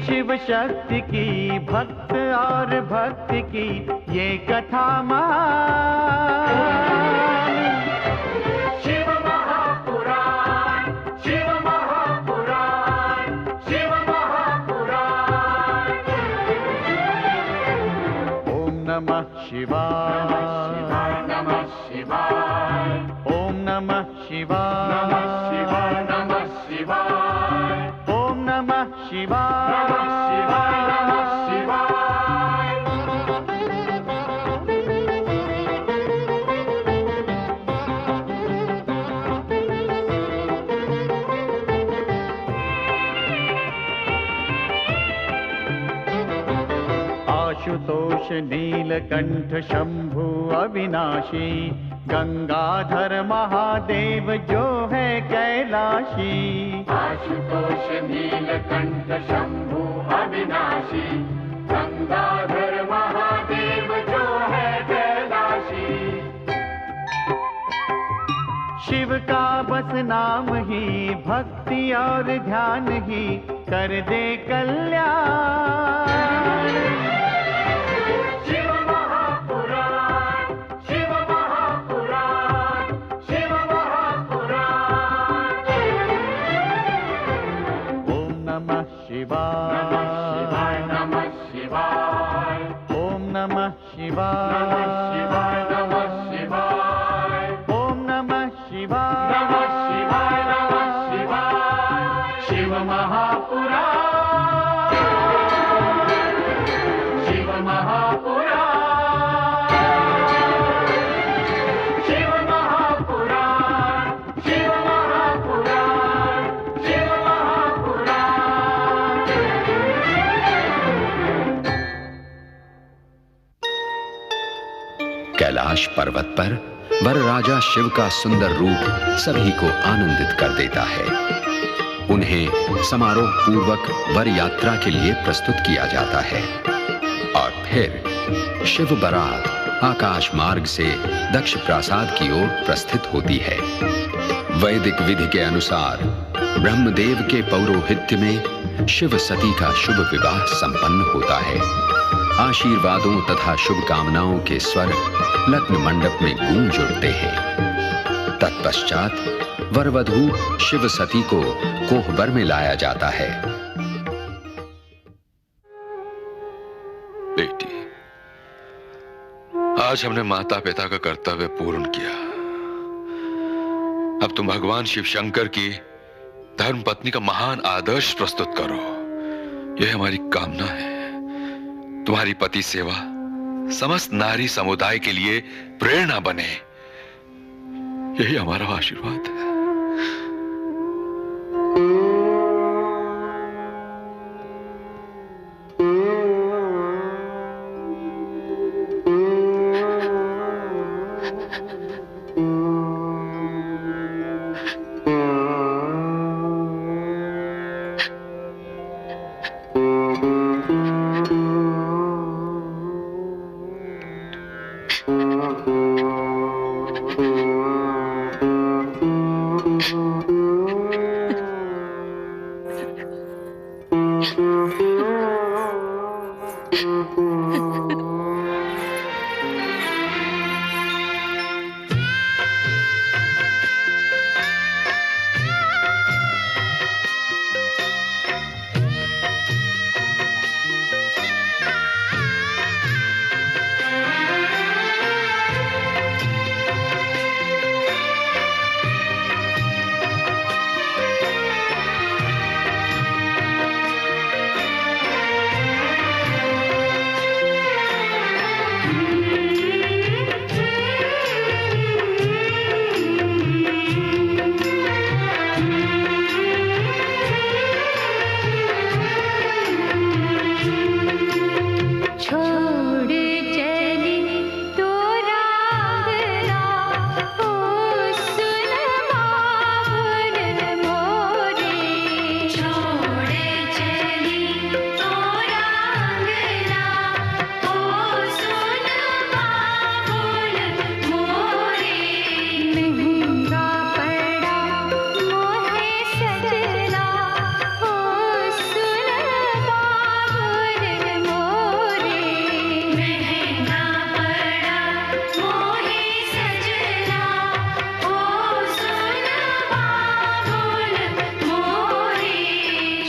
शिव शक्ति की, भक्त और भक्ति की ये कथा महान। शिव महापुराण, शिव महापुराण, शिव महापुराण। ओम नमः शिवाय, नमः शिवाय, ओम नमः शिवाय, नमः शिवाय, नमः शिवाय, ओम नमः शिवाय, नमः शिवाय, नमः शिवाय। आशुतोष नीलकंठ शंभु अविनाशी, गंगाधर महादेव जो है कैलाशी। आशुतोष नीलकंठ शंभु अविनाशी, गंगाधर महादेव जो है कैलाशी। शिव का बस नाम ही, भक्ति और ध्यान ही कर दे कल्याण। शिव महापुराण, शिव महापुराण, शिव महापुराण। ओम नमः शिवाय, नमः शिवाय, नमः शिवाय, ओम नमः शिवाय, नमः शिवाय, नमः शिवाय, ओम नमः शिवाय, नमः शिवाय, नमः शिवाय। शिव महापुराण, शिव महापुराण, शिव महापुराण, शिव महापुराण, शिव महापुराण। कैलाश पर्वत पर वरराजा शिव का सुंदर रूप सभी को आनंदित कर देता है। उन्हें समारोह पूर्वक वर यात्रा के लिए प्रस्तुत किया जाता है और फिर शिव बारात आकाश मार्ग से दक्ष प्रासाद की ओर प्रस्थित होती है। वैदिक विधि के अनुसार ब्रह्मदेव के पौरोहित्य में शिव सती का शुभ विवाह संपन्न होता है। आशीर्वादों तथा शुभकामनाओं के स्वर लग्न मंडप में गूंज उठते हैं। तत्पश्चात वरवधू शिव सती को कोहबर में लाया जाता है। बेटी, आज हमने माता पिता का कर्तव्य पूर्ण किया। अब तुम भगवान शिव शंकर की धर्म पत्नी का महान आदर्श प्रस्तुत करो। यह हमारी कामना है। तुम्हारी पति सेवा समस्त नारी समुदाय के लिए प्रेरणा बने, यही हमारा आशीर्वाद है।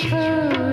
कुछ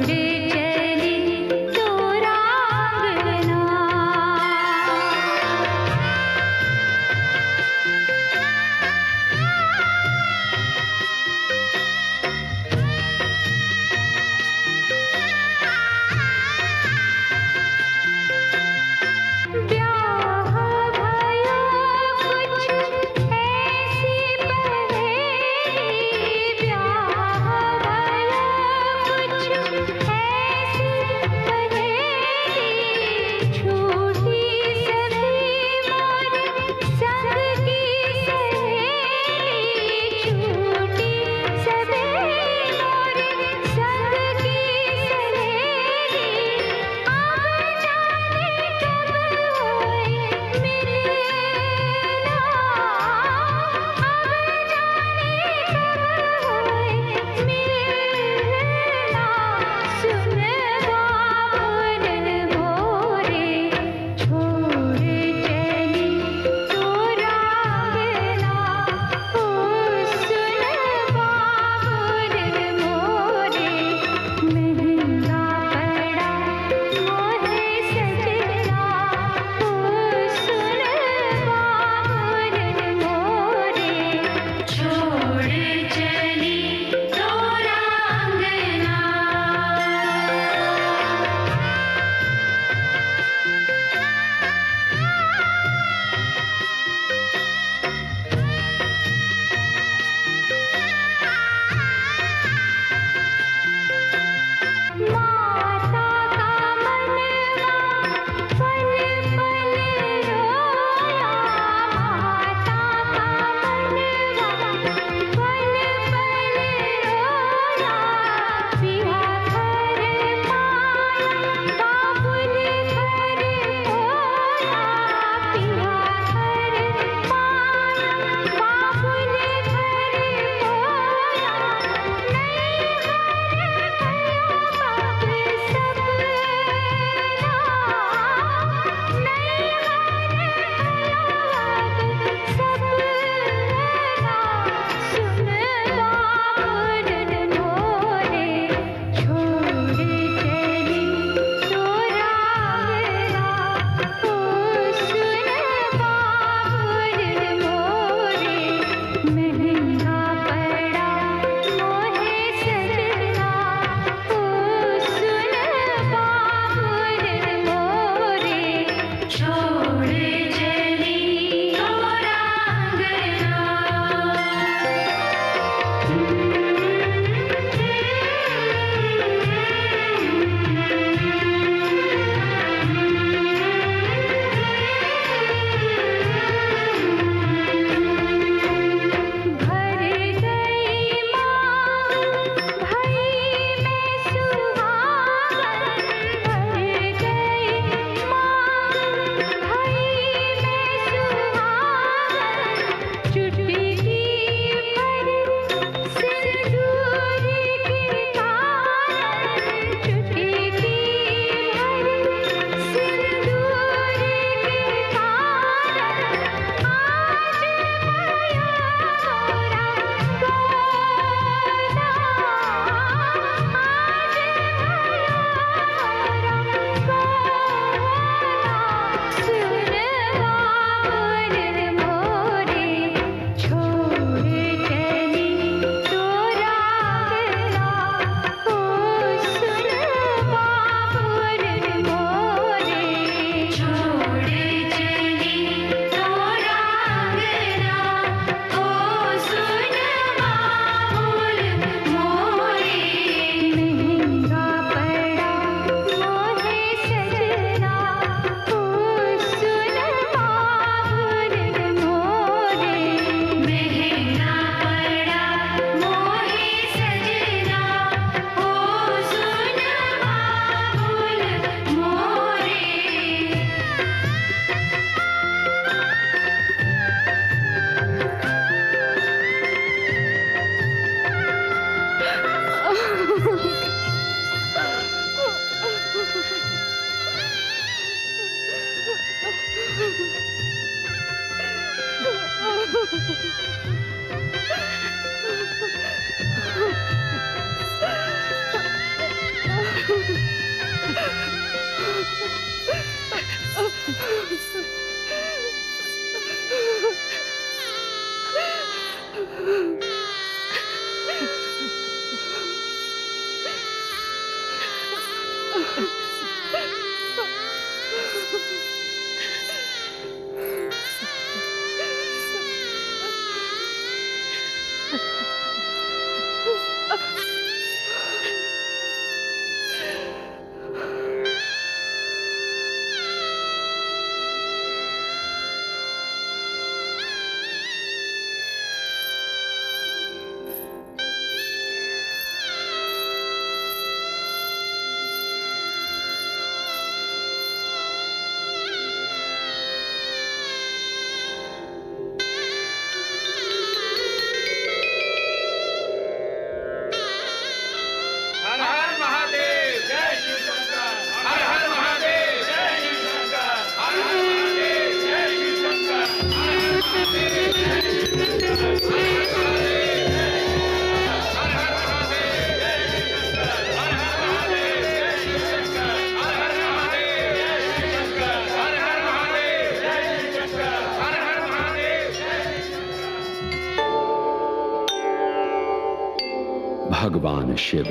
भगवान शिव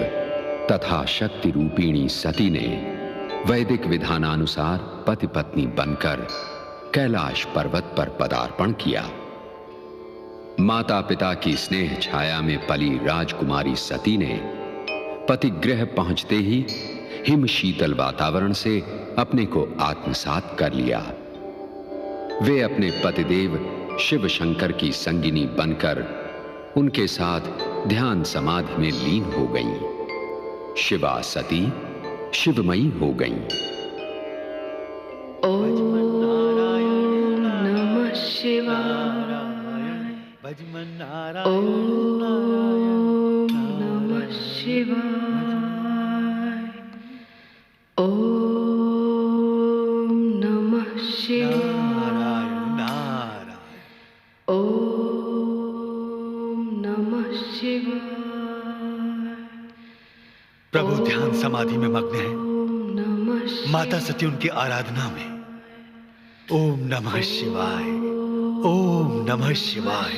तथा शक्ति रूपिणी सती ने वैदिक विधानानुसार पति पत्नी बनकर कैलाश पर्वत पर पदार्पण किया। माता पिता की स्नेह छाया में पली राजकुमारी सती ने पतिगृह पहुंचते ही हिम शीतल वातावरण से अपने को आत्मसात कर लिया। वे अपने पतिदेव शिव शंकर की संगिनी बनकर उनके साथ ध्यान समाधि में लीन हो गईं। शिवा सती शिवमयी हो गईं। ओम नमः शिवाय। ओम नमः शिवाय। ओम नमः शिवाय। ओम नमः शिवाय। प्रभु ध्यान समाधि में मग्न है। माता सती उनकी आराधना में। ओम नमः शिवाय। ओम नमः शिवाय।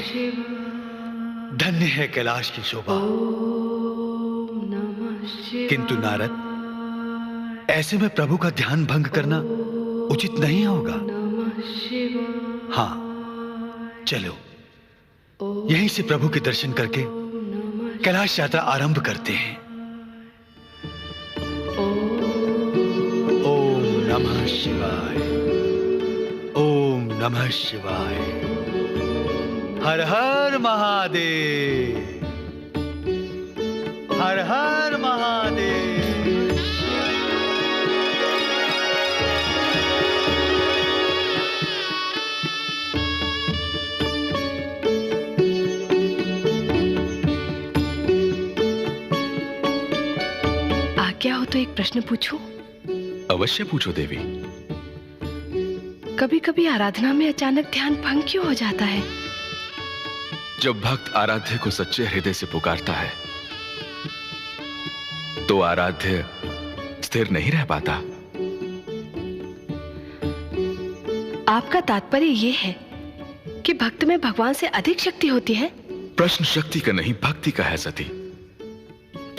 धन्य है कैलाश की शोभा। किंतु नारद, ऐसे में प्रभु का ध्यान भंग करना उचित नहीं होगा। हाँ, चलो यहीं से प्रभु के दर्शन करके कैलाश यात्रा आरंभ करते हैं। ओम नमः शिवाय। ओम नमः शिवाय। हर हर महादेव। हर हर महादेव। आज्ञा हो तो एक प्रश्न पूछूं? अवश्य पूछो देवी। कभी कभी आराधना में अचानक ध्यान भंग क्यों हो जाता है? जब भक्त आराध्य को सच्चे हृदय से पुकारता है तो आराध्य स्थिर नहीं रह पाता। आपका तात्पर्य यह है कि भक्त में भगवान से अधिक शक्ति होती है? प्रश्न शक्ति का नहीं, भक्ति का है सती।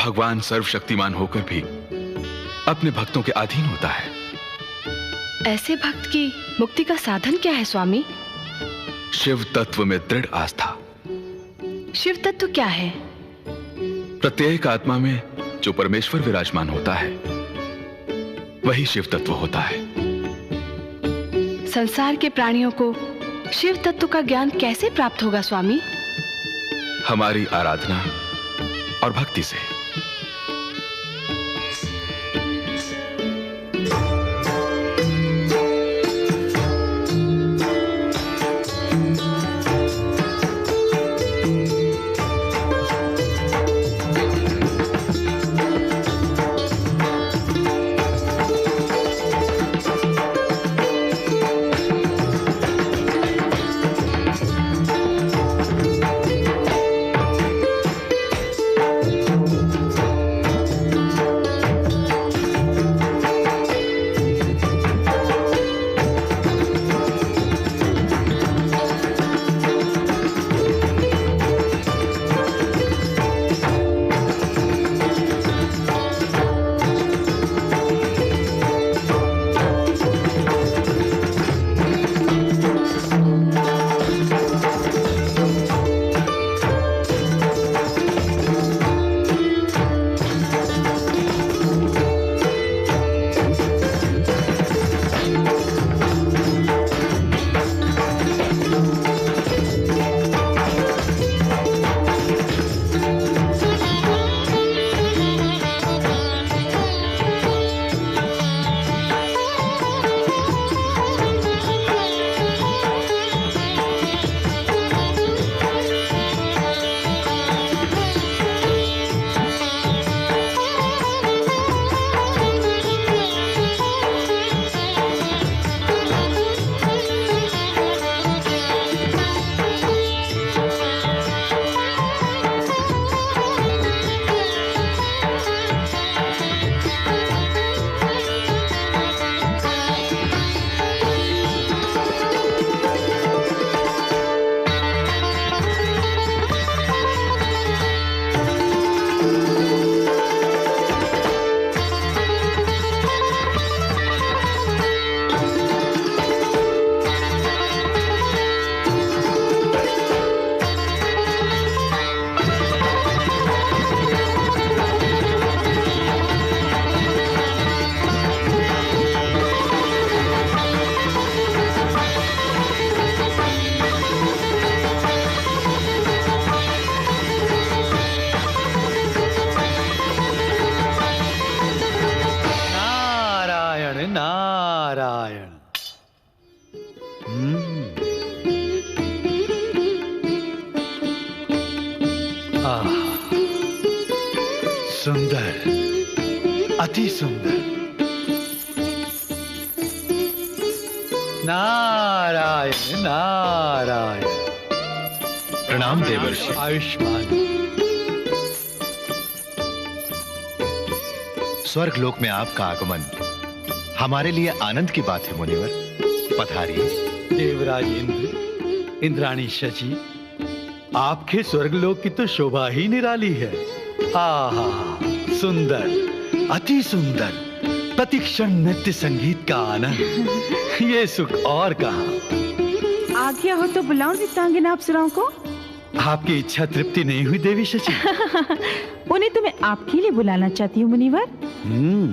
भगवान सर्वशक्तिमान होकर भी अपने भक्तों के अधीन होता है। ऐसे भक्त की मुक्ति का साधन क्या है स्वामी? शिव तत्व में दृढ़ आस्था। शिव तत्व क्या है? प्रत्येक आत्मा में जो परमेश्वर विराजमान होता है वही शिव तत्व होता है। संसार के प्राणियों को शिव तत्व का ज्ञान कैसे प्राप्त होगा स्वामी? हमारी आराधना और भक्ति से। नारायण। सुंदर, अति सुंदर। नारायण नारायण। प्रणाम देवर्षि। आयुष्मान। स्वर्ग लोक में आपका आगमन हमारे लिए आनंद की बात है मुनिवर। पधारिए। देवराज इंद्र, इंद्राणी शची, आपके स्वर्गलोक की तो शोभा ही निराली है। आहा, सुंदर, अति सुंदर, प्रतिक्षण नृत्य संगीत का आनंद। ये सुख और कहां। आज्ञा हो तो बुलाऊं चित्रांगना अप्सराओं को। आपकी इच्छा तृप्ति नहीं हुई देवी शची? उन्हें तो मैं आपके लिए बुलाना चाहती हूँ मुनिवर।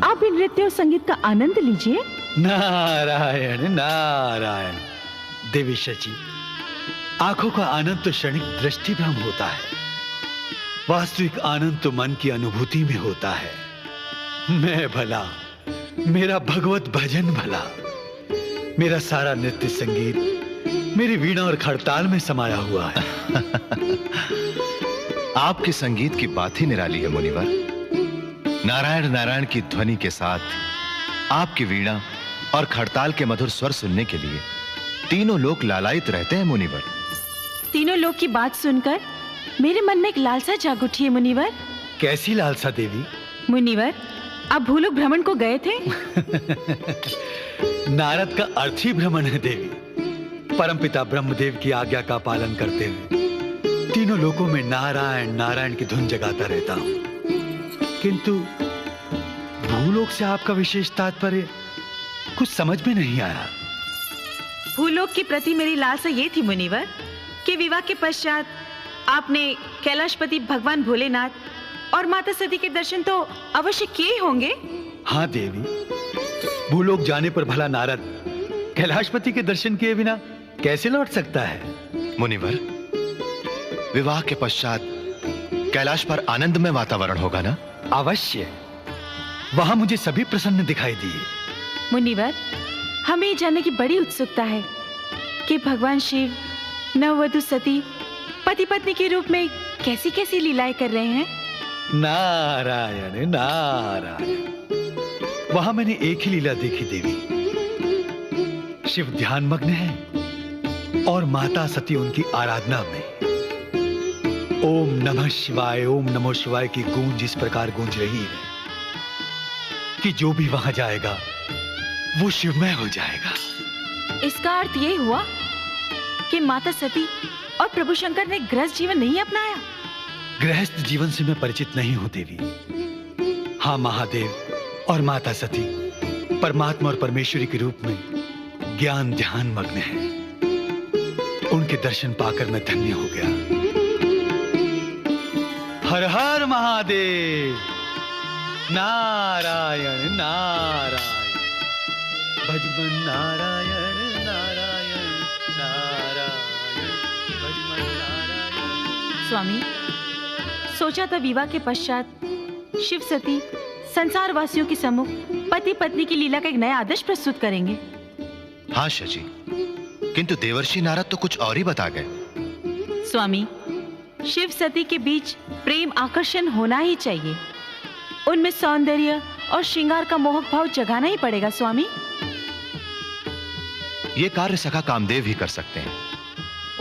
आप इन नृत्य और संगीत का आनंद लीजिए। नारायण नारायण। देवी शची, आंखों का आनंद तो क्षणिक दृष्टि भ्रम होता है, वास्तविक आनंद तो मन की अनुभूति में होता है। मैं भला, मेरा भगवत भजन भला, मेरा सारा नृत्य संगीत मेरी वीणा और खड़ताल में समाया हुआ है। आपके संगीत की बात ही निराली है मुनिवर। नारायण नारायण की ध्वनि के साथ आपकी वीणा और खड़ताल के मधुर स्वर सुनने के लिए तीनों लोग लालायित रहते हैं मुनिवर। तीनों लोग की बात सुनकर मेरे मन में एक लालसा जाग उठी है मुनिवर। कैसी लालसा देवी? मुनिवर, आप भूलोक भ्रमण को गए थे? नारद का अर्थ ही भ्रमण है देवी। परमपिता ब्रह्मदेव की आज्ञा का पालन करते हुए तीनों लोकों में नारायण नारायण की धुन जगाता रहता हूं। किंतु भूलोक से आपका विशेष तात्पर्य कुछ समझ में नहीं आया। भूलोक के प्रति मेरी लालसा ये थी मुनिवर कि विवाह के पश्चात आपने कैलाशपति भगवान भोलेनाथ और माता सती के दर्शन तो अवश्य किए होंगे। हाँ देवी, भूलोक जाने पर भला नारद कैलाशपति के दर्शन किए बिना कैसे लौट सकता है? मुनिवर, विवाह के पश्चात कैलाश पर आनंदमय वातावरण होगा ना? अवश्य, वहां मुझे सभी प्रसन्न दिखाई दिए। मुनिवर, हमें ये जानने की बड़ी उत्सुकता है कि भगवान शिव नववधु सती पति पत्नी के रूप में कैसी कैसी लीलाएं कर रहे हैं। नारायण नारायण। वहां मैंने एक ही लीला देखी देवी। शिव ध्यान मग्न है और माता सती उनकी आराधना में। ओम नमः शिवाय, ओम नमः शिवाय की गूंज इस प्रकार गूंज रही है कि जो भी वहां जाएगा वो शिवमय हो जाएगा। इसका अर्थ ये हुआ कि माता सती और प्रभु शंकर ने गृहस्थ जीवन नहीं अपनाया। गृहस्थ जीवन से मैं परिचित नहीं हूं देवी। हाँ, महादेव और माता सती परमात्मा और परमेश्वरी के रूप में ज्ञान ध्यान मग्न है। उनके दर्शन पाकर मैं धन्य हो गया। हर हर महादेव। नारायण नारायण। भजमन नारायण नारायण नारायण भजमन नारायण। स्वामी, सोचा था विवाह के पश्चात शिव सती संसार वासियों के सम्मुख पति पत्नी की लीला का एक नया आदर्श प्रस्तुत करेंगे। हाँ शची, किंतु देवर्षि नारद तो कुछ और ही बता गए। स्वामी, शिव सती के बीच प्रेम आकर्षण होना ही चाहिए। उनमें सौंदर्य और श्रृंगार का मोहक भाव जगाना ही पड़ेगा स्वामी। ये कार्य सखा कामदेव ही कर सकते हैं।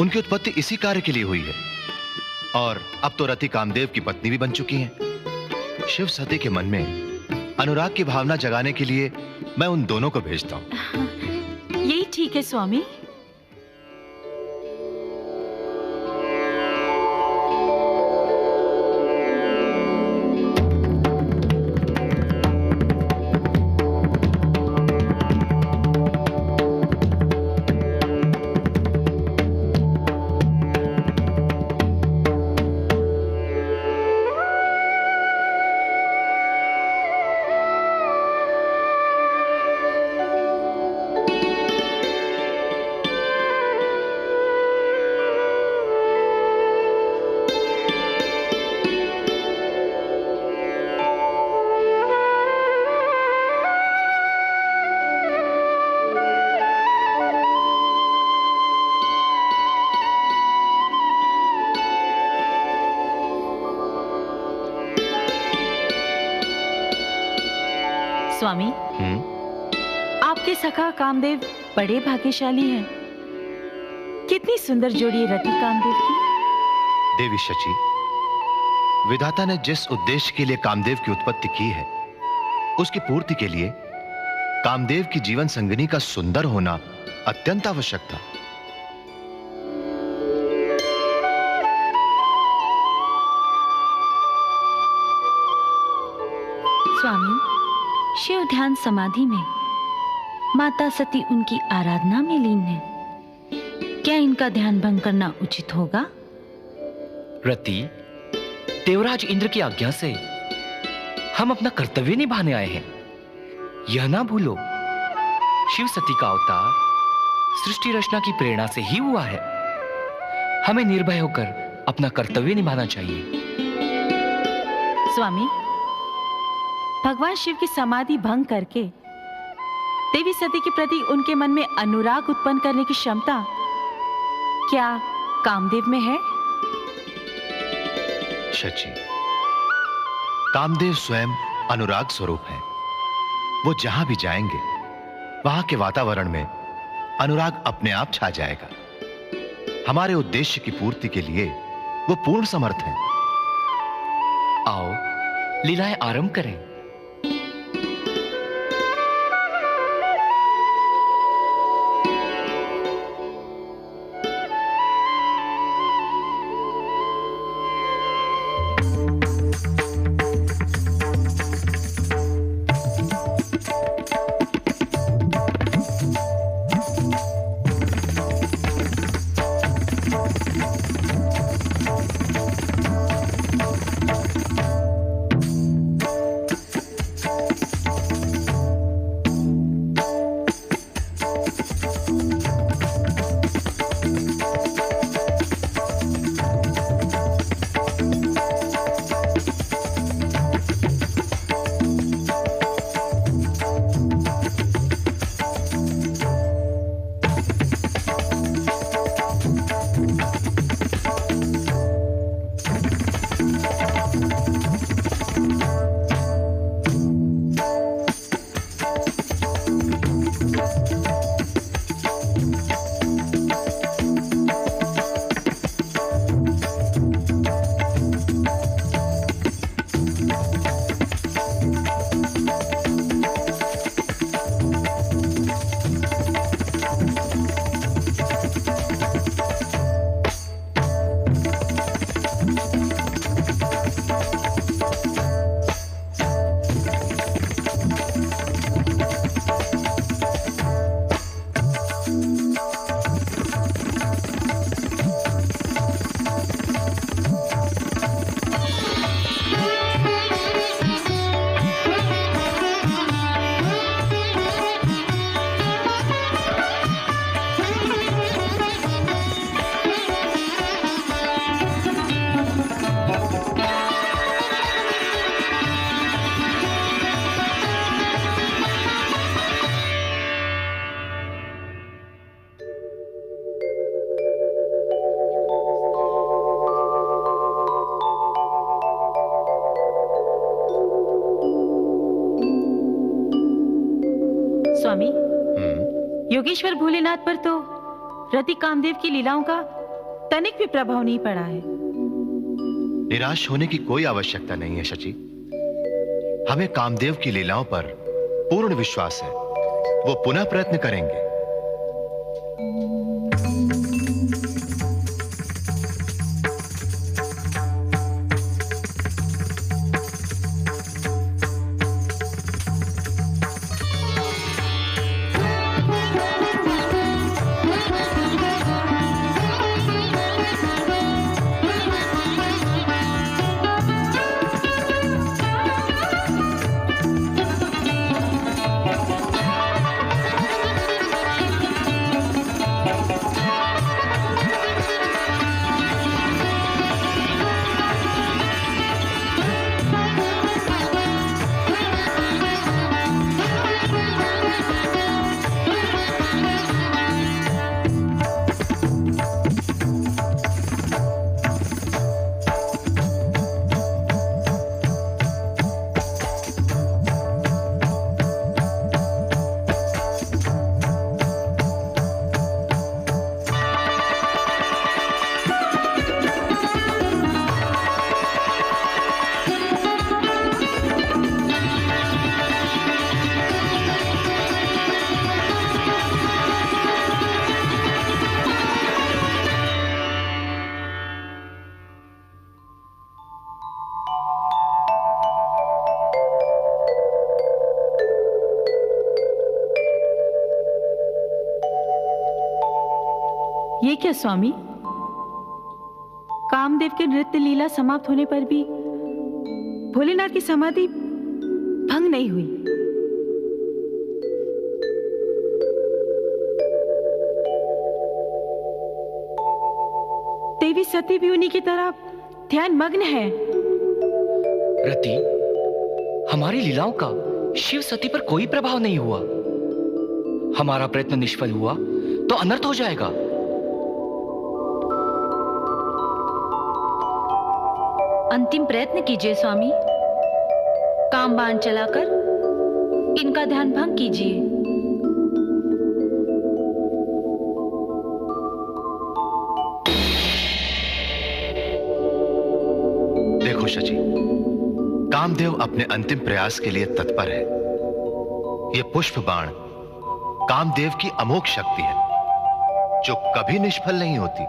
उनकी उत्पत्ति इसी कार्य के लिए हुई है और अब तो रति कामदेव की पत्नी भी बन चुकी हैं। शिव सती के मन में अनुराग की भावना जगाने के लिए मैं उन दोनों को भेजता हूं। यही ठीक है स्वामी। स्वामी, आपके सखा कामदेव बड़े भाग्यशाली हैं। कितनी सुंदर जोड़ी है रति कामदेव की। देवी शची, विधाता ने जिस उद्देश्य के लिए कामदेव की उत्पत्ति की है, उसकी पूर्ति के लिए कामदेव की जीवन संगिनी का सुंदर होना अत्यंत आवश्यक था। स्वामी, शिव ध्यान समाधि में माता सती उनकी आराधना में लीन है। क्या इनका ध्यान भंग करना उचित होगा? रति, देवराज इंद्र की आज्ञा से हम अपना कर्तव्य निभाने आए हैं। यह ना भूलो, शिव सती का अवतार सृष्टि रचना की प्रेरणा से ही हुआ है। हमें निर्भय होकर अपना कर्तव्य निभाना चाहिए। स्वामी, भगवान शिव की समाधि भंग करके देवी सती के प्रति उनके मन में अनुराग उत्पन्न करने की क्षमता क्या कामदेव में है? शची, कामदेव स्वयं अनुराग स्वरूप है। वो जहां भी जाएंगे वहां के वातावरण में अनुराग अपने आप छा जाएगा। हमारे उद्देश्य की पूर्ति के लिए वो पूर्ण समर्थ हैं। आओ लीलाएं आरंभ करें। स्वामी, योगेश्वर भोलेनाथ पर तो रति कामदेव की लीलाओं का तनिक भी प्रभाव नहीं पड़ा है। निराश होने की कोई आवश्यकता नहीं है शची। हमें कामदेव की लीलाओं पर पूर्ण विश्वास है। वो पुनः प्रयत्न करेंगे। ये क्या स्वामी? कामदेव के नृत्य लीला समाप्त होने पर भी भोलेनाथ की समाधि भंग नहीं हुई। देवी सती भी उन्हीं की तरह ध्यान मग्न है। रति, हमारी लीलाओं का शिव सती पर कोई प्रभाव नहीं हुआ। हमारा प्रयत्न निष्फल हुआ तो अनर्थ हो जाएगा। अंतिम प्रयत्न कीजिए स्वामी। कामबाण चलाकर इनका ध्यान भंग कीजिए। देखो शची, कामदेव अपने अंतिम प्रयास के लिए तत्पर है। यह पुष्प बाण कामदेव की अमोघ शक्ति है जो कभी निष्फल नहीं होती।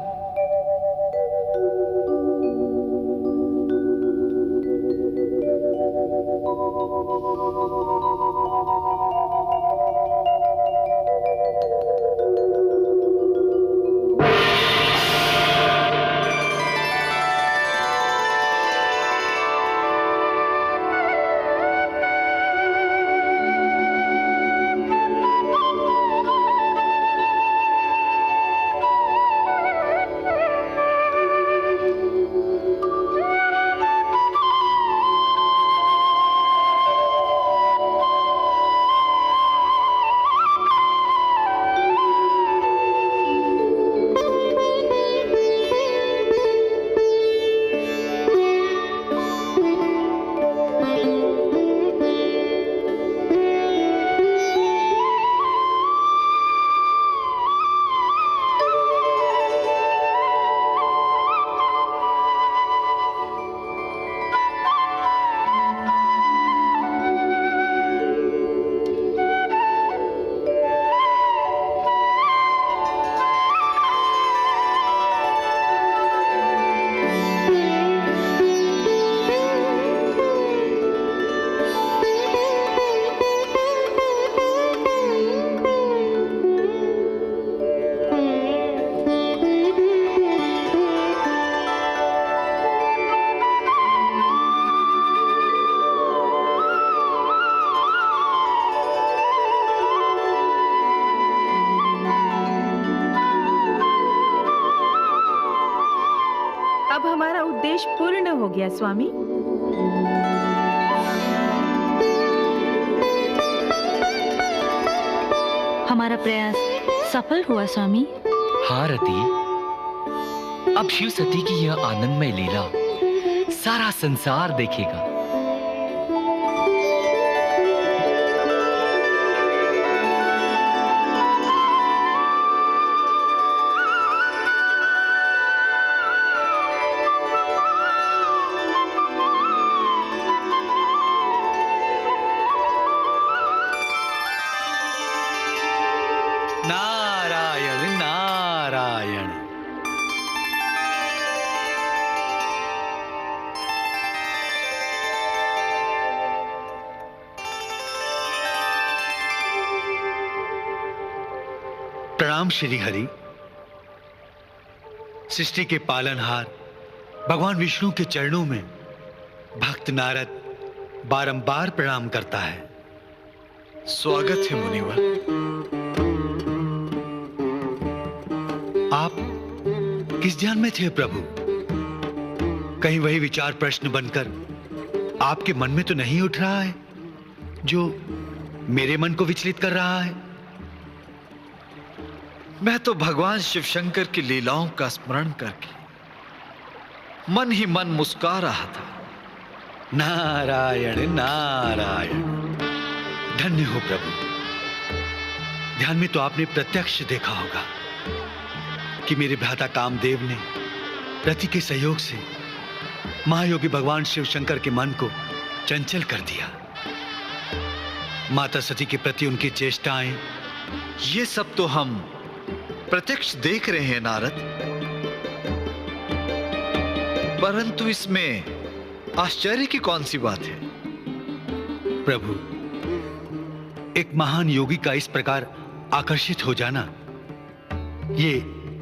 अब हमारा उद्देश्य पूर्ण हो गया स्वामी। हमारा प्रयास सफल हुआ स्वामी। हाँ रति, अब शिव सती की यह आनंदमय लीला सारा संसार देखेगा। नारायण नारायण। प्रणाम श्री हरि। सृष्टि के पालनहार भगवान विष्णु के चरणों में भक्त नारद बारंबार प्रणाम करता है। स्वागत है मुनिवर। आप किस ध्यान में थे प्रभु? कहीं वही विचार प्रश्न बनकर आपके मन में तो नहीं उठ रहा है जो मेरे मन को विचलित कर रहा है? मैं तो भगवान शिव शंकर की लीलाओं का स्मरण करके मन ही मन मुस्कुरा रहा था। नारायण नारायण। धन्य हो प्रभु। ध्यान में तो आपने प्रत्यक्ष देखा होगा कि मेरे भ्राता कामदेव ने रति के सहयोग से महायोगी भगवान शिव शंकर के मन को चंचल कर दिया। माता सती के प्रति उनकी चेष्टाएं, ये सब तो हम प्रत्यक्ष देख रहे हैं नारद, परंतु इसमें आश्चर्य की कौन सी बात है? प्रभु, एक महान योगी का इस प्रकार आकर्षित हो जाना, ये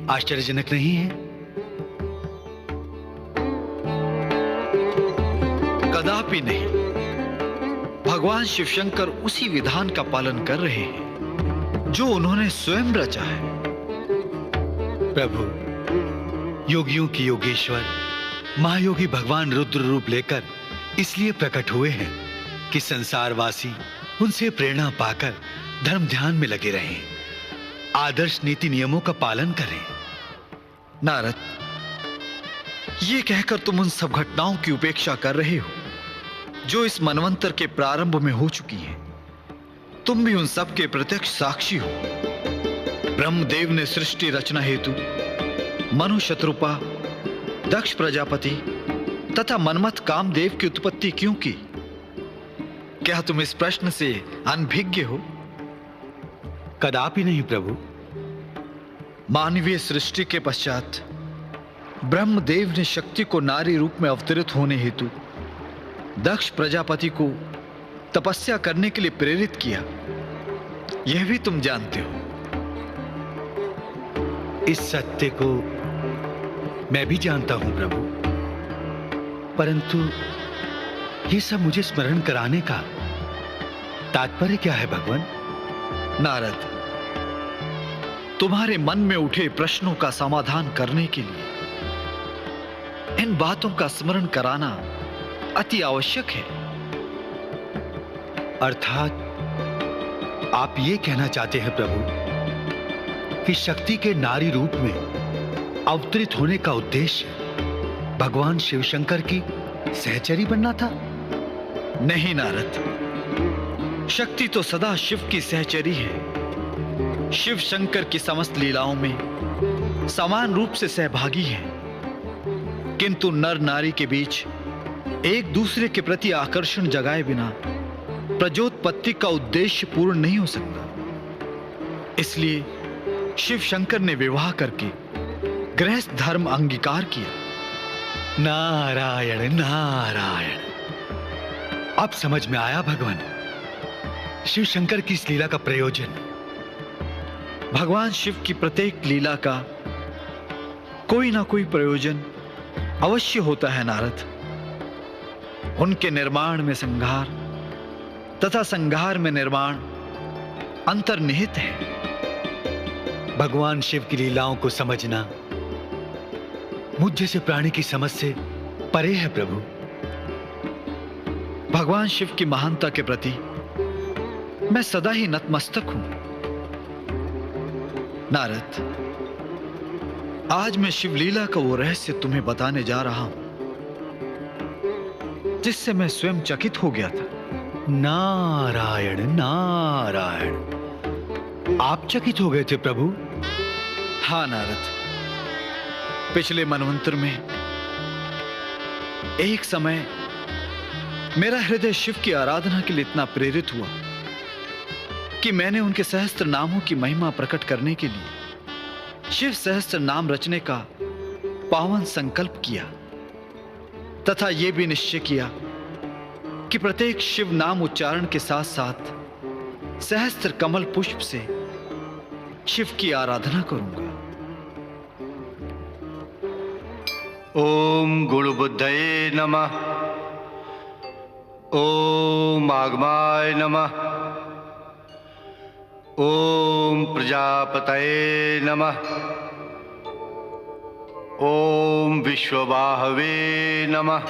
आश्चर्यजनक नहीं है? कदापि नहीं। भगवान शिवशंकर उसी विधान का पालन कर रहे हैं जो उन्होंने स्वयं रचा है। प्रभु, योगियों की योगेश्वर महायोगी भगवान रुद्र रूप लेकर इसलिए प्रकट हुए हैं कि संसारवासी उनसे प्रेरणा पाकर धर्म ध्यान में लगे रहें, आदर्श नीति नियमों का पालन करें। नारद, ये कहकर तुम उन सब घटनाओं की उपेक्षा कर रहे हो जो इस मनवंतर के प्रारंभ में हो चुकी हैं। तुम भी उन सब के प्रत्यक्ष साक्षी हो। ब्रह्मदेव ने सृष्टि रचना हेतु मनु शत्रुपा, दक्ष प्रजापति तथा मनमथ कामदेव की उत्पत्ति क्यों की? क्या तुम इस प्रश्न से अनभिज्ञ हो? कदापि नहीं प्रभु। मानवीय सृष्टि के पश्चात ब्रह्मदेव ने शक्ति को नारी रूप में अवतरित होने हेतु दक्ष प्रजापति को तपस्या करने के लिए प्रेरित किया। यह भी तुम जानते हो। इस सत्य को मैं भी जानता हूं प्रभु, परंतु ये सब मुझे स्मरण कराने का तात्पर्य क्या है भगवान? नारद, तुम्हारे मन में उठे प्रश्नों का समाधान करने के लिए इन बातों का स्मरण कराना अति आवश्यक है। अर्थात आप ये कहना चाहते हैं प्रभु कि शक्ति के नारी रूप में अवतरित होने का उद्देश्य भगवान शिवशंकर की सहचरी बनना था? नहीं नारद, शक्ति तो सदा शिव की सहचरी है। शिव शंकर की समस्त लीलाओं में समान रूप से सहभागी है, किंतु नर नारी के बीच एक दूसरे के प्रति आकर्षण जगाए बिना प्रजोत्पत्ति का उद्देश्य पूर्ण नहीं हो सकता। इसलिए शिव शंकर ने विवाह करके गृहस्थ धर्म अंगीकार किया। नारायण नारायण, अब समझ में आया भगवान शिव शंकर की इस लीला का प्रयोजन। भगवान शिव की प्रत्येक लीला का कोई ना कोई प्रयोजन अवश्य होता है नारद। उनके निर्माण में संहार तथा संहार में निर्माण अंतर्निहित है। भगवान शिव की लीलाओं को समझना मुझ जैसे प्राणी की समझ से परे है प्रभु। भगवान शिव की महानता के प्रति मैं सदा ही नतमस्तक हूं। नारद, आज मैं शिवलीला का वो रहस्य तुम्हें बताने जा रहा हूं जिससे मैं स्वयं चकित हो गया था। नारायण नारायण, आप चकित हो गए थे प्रभु? हाँ नारद, पिछले मनवंतर में एक समय मेरा हृदय शिव की आराधना के लिए इतना प्रेरित हुआ कि मैंने उनके सहस्त्र नामों की महिमा प्रकट करने के लिए शिव सहस्त्र नाम रचने का पावन संकल्प किया तथा यह भी निश्चय किया कि प्रत्येक शिव नाम उच्चारण के साथ साथ सहस्त्र कमल पुष्प से शिव की आराधना करूंगा। ओम गुरुबुद्धये नमः। ओम आगमाय नमः। ओम प्रजापतये नमः। ओम विश्वबाहवे नमः।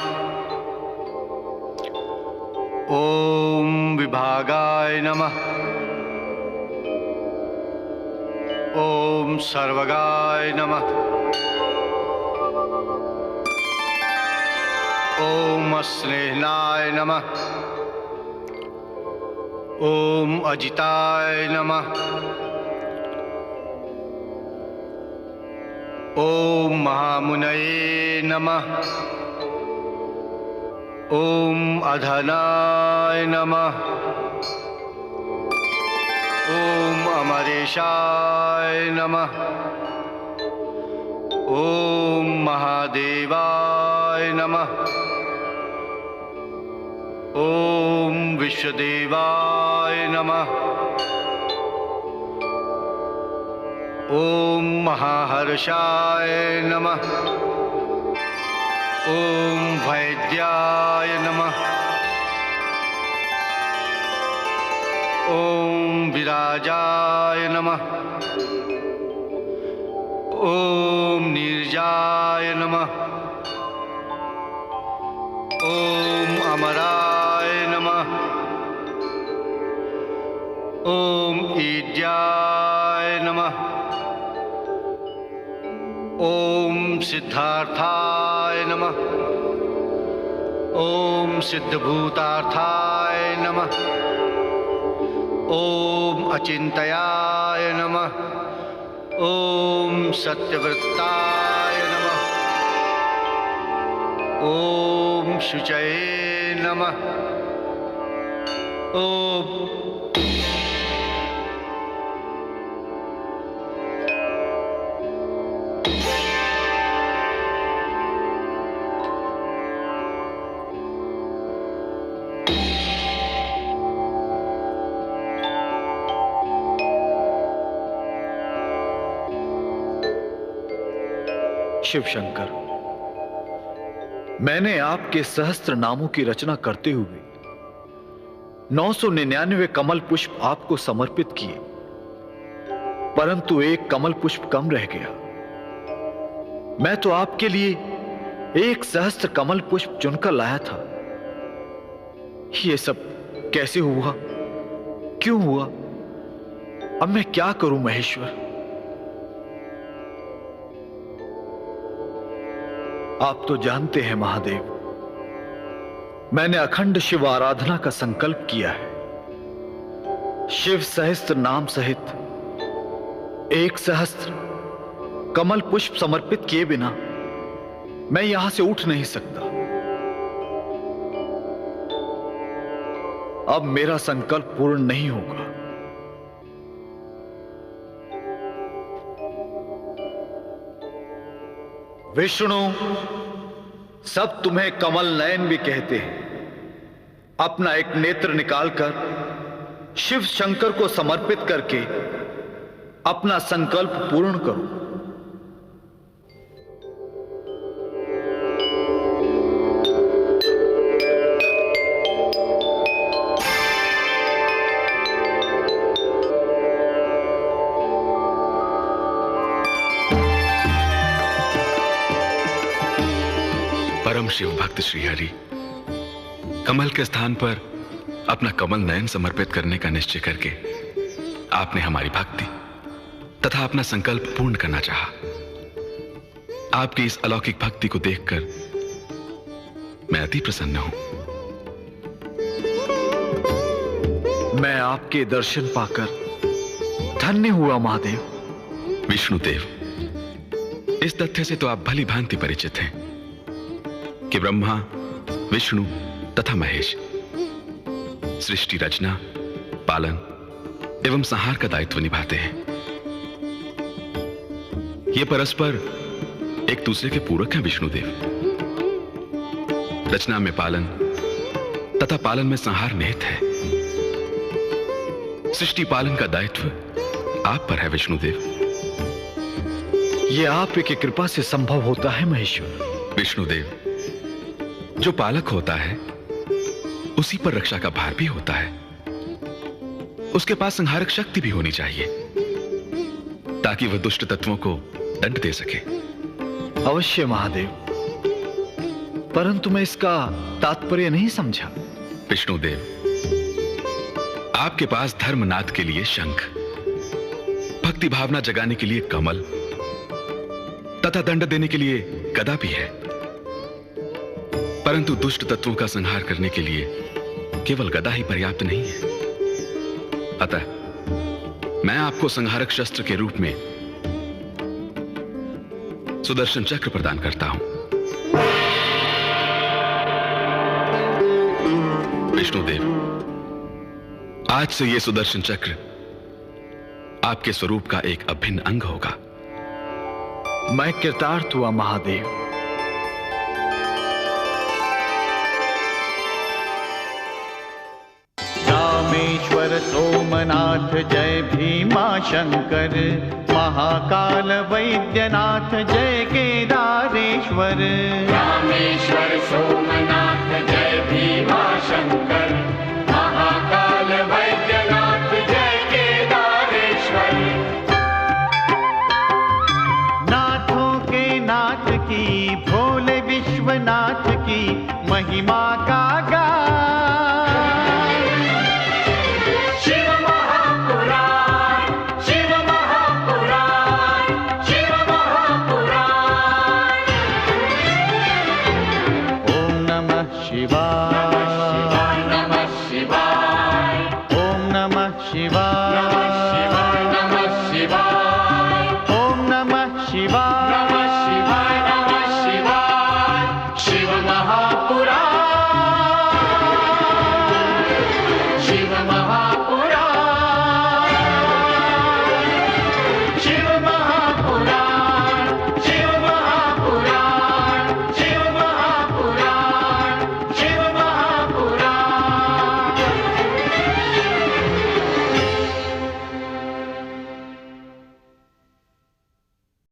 ओम विभागाय नमः। ओम सर्वगाय नमः। ओम स्नेहनाय नमः। ओम अजिताय नमः। ओम महामुनये नमः। ओम अधनाय नमः। ओम अमरेशाय नमः। ओम महादेवाय नमः। ओम विश्वदेवाय नमः। ओम महाहर्षाय नमः। ओम वैद्याय नमः। ओम विराजाय नमः। ओम नीरजाय नमः। ओम अमराय नमः। ओम ईड्याय नमः। ओम सिद्धार्थाय नमः। ओम सिद्धभूतार्थाय नमः। ओम अचिंतयाय नमः। ओम सत्यव्रताय नमः। ओम शुचये नमः। ओम शिव शंकर, मैंने आपके सहस्त्र नामों की रचना करते हुए 999 कमल पुष्प आपको समर्पित किए, परंतु एक कमल पुष्प कम रह गया। मैं तो आपके लिए 1 सहस्त्र कमल पुष्प चुनकर लाया था। ये सब कैसे हुआ, क्यों हुआ? अब मैं क्या करूं महेश्वर? आप तो जानते हैं महादेव, मैंने अखंड शिव आराधना का संकल्प किया है। शिव सहस्त्र नाम सहित 1 सहस्त्र कमल पुष्प समर्पित किए बिना मैं यहां से उठ नहीं सकता। अब मेरा संकल्प पूर्ण नहीं होगा। विष्णु, सब तुम्हें कमल नयन भी कहते हैं। अपना एक नेत्र निकालकर शिव शंकर को समर्पित करके अपना संकल्प पूर्ण करो। परम शिव भक्त श्रीहरि कमल के स्थान पर अपना कमल नयन समर्पित करने का निश्चय करके आपने हमारी भक्ति तथा अपना संकल्प पूर्ण करना चाहा। आपकी इस अलौकिक भक्ति को देखकर मैं अति प्रसन्न हूं। मैं आपके दर्शन पाकर धन्य हुआ महादेव। विष्णुदेव, इस तथ्य से तो आप भली भांति परिचित हैं कि ब्रह्मा, विष्णु तथा महेश सृष्टि रचना, पालन एवं संहार का दायित्व निभाते हैं। ये परस्पर एक दूसरे के पूरक हैं विष्णुदेव। रचना में पालन तथा पालन में संहार निहित है। सृष्टि पालन का दायित्व आप पर है विष्णुदेव। यह आप की कृपा से संभव होता है महेश्वर। विष्णुदेव, जो पालक होता है उसी पर रक्षा का भार भी होता है। उसके पास संहारक शक्ति भी होनी चाहिए ताकि वह दुष्ट तत्वों को दंड दे सके। अवश्य महादेव, परंतु मैं इसका तात्पर्य नहीं समझा। विष्णुदेव, आपके पास धर्मनाद के लिए शंख, भक्ति भावना जगाने के लिए कमल तथा दंड देने के लिए गदा भी है, परंतु दुष्ट तत्वों का संहार करने के लिए केवल गदा ही पर्याप्त नहीं है। अतः मैं आपको संहारक शस्त्र के रूप में सुदर्शन चक्र प्रदान करता हूं। विष्णुदेव, आज से यह सुदर्शन चक्र आपके स्वरूप का एक अभिन्न अंग होगा। मैं कृतार्थ हुआ महादेव। रामेश्वर शंकर सोमनाथ जय भीमा शंकर, महाकाल वैद्यनाथ जय केदारेश्वर। रामेश्वर सोमनाथ जय भीमा शंकर, महाकाल वैद्यनाथ जय केदारेश्वर। नाथों के नाथ की भोले विश्वनाथ की महिमा का गान। शिव महापुराण, शिव महापुराण, शिव महापुराण। ओम नमः शिवाय, नमः शिवाय, ओम नमः शिवाय, नमः शिवाय, ओम नमः शिवाय, नमः शिवाय, नमः शिवाय। शिव महापुराण,